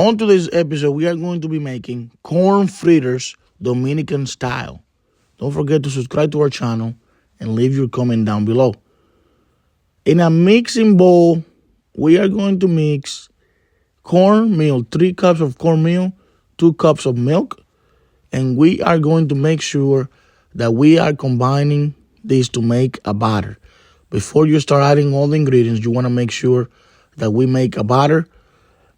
On today's episode, we are going to be making corn fritters Dominican style. Don't forget to subscribe to our channel and leave your comment down below. In a mixing bowl, we are going to mix cornmeal, 3 cups of cornmeal, 2 cups of milk, and we are going to make sure that we are combining this to make a batter. Before you start adding all the ingredients, you want to make sure that we make a batter.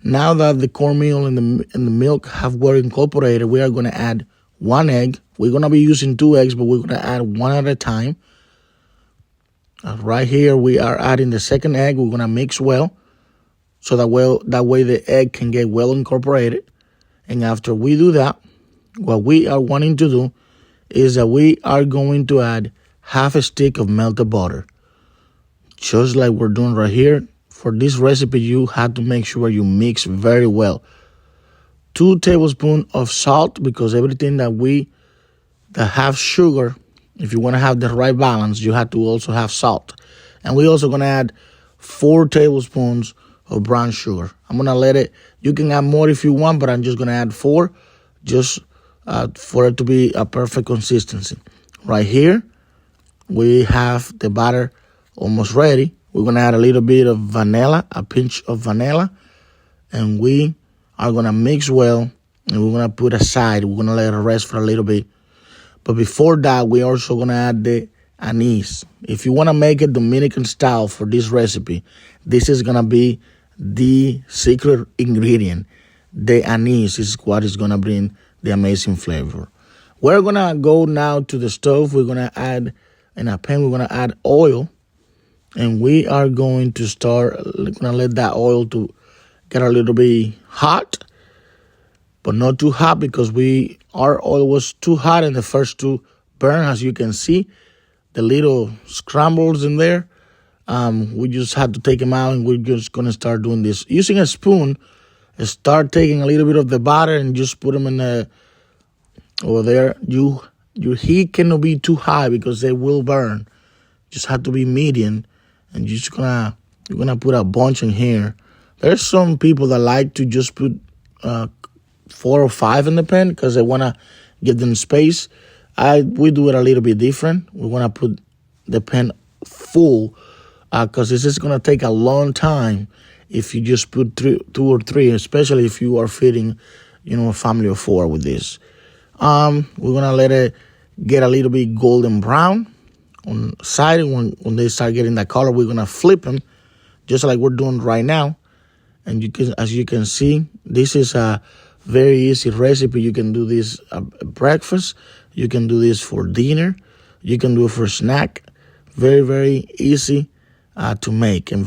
Now that the cornmeal and the milk were incorporated, we are going to add 1 egg. We're going to be using 2 eggs, but we're going to add 1 at a time. Right here, we are adding the second egg. We're going to mix well, so that way the egg can get well incorporated. And after we do that, what we are wanting to do is that we are going to add half a stick of melted butter, just like we're doing right here. For this recipe, you have to make sure you mix very well. 2 tablespoons of salt, because everything that have sugar, if you want to have the right balance, you have to also have salt. And we're also going to add 4 tablespoons of brown sugar. I'm going to let it, you can add more if you want, but I'm just going to add 4 just for it to be a perfect consistency. Right here, we have the batter almost ready. We're going to add a little bit of vanilla, a pinch of vanilla, and we are going to mix well, and we're going to put aside. We're going to let it rest for a little bit. But before that, we're also going to add the anise. If you want to make it Dominican style for this recipe, this is going to be the secret ingredient. The anise is what is going to bring the amazing flavor. We're going to go now to the stove. We're going to add, in a pan, we're going to add oil. And we are going to let that oil to get a little bit hot, but not too hot, because our oil was too hot in the first to burn. As you can see, the little scrambles in there. We just had to take them out, and we're just going to start doing this. Using a spoon, start taking a little bit of the batter and just put them in over there. Your heat cannot be too high because they will burn. Just have to be medium. And you're gonna put a bunch in here. There's some people that like to just put 4 or 5 in the pan because they wanna give them space. We do it a little bit different. We wanna put the pan full because this is gonna take a long time if you just put 2 or 3, especially if you are feeding, a family of 4 with this. We're gonna let it get a little bit golden brown on the side, and when they start getting that color, we're gonna flip them, just like we're doing right now. And as you can see, this is a very easy recipe. You can do this at breakfast. You can do this for dinner. You can do it for snack. Very, very easy to make, and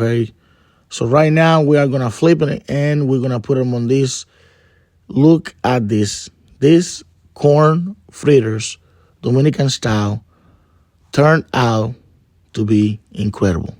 so right now we are gonna flip it, and we're gonna put them on this. Look at this corn fritters, Dominican style, turned out to be incredible.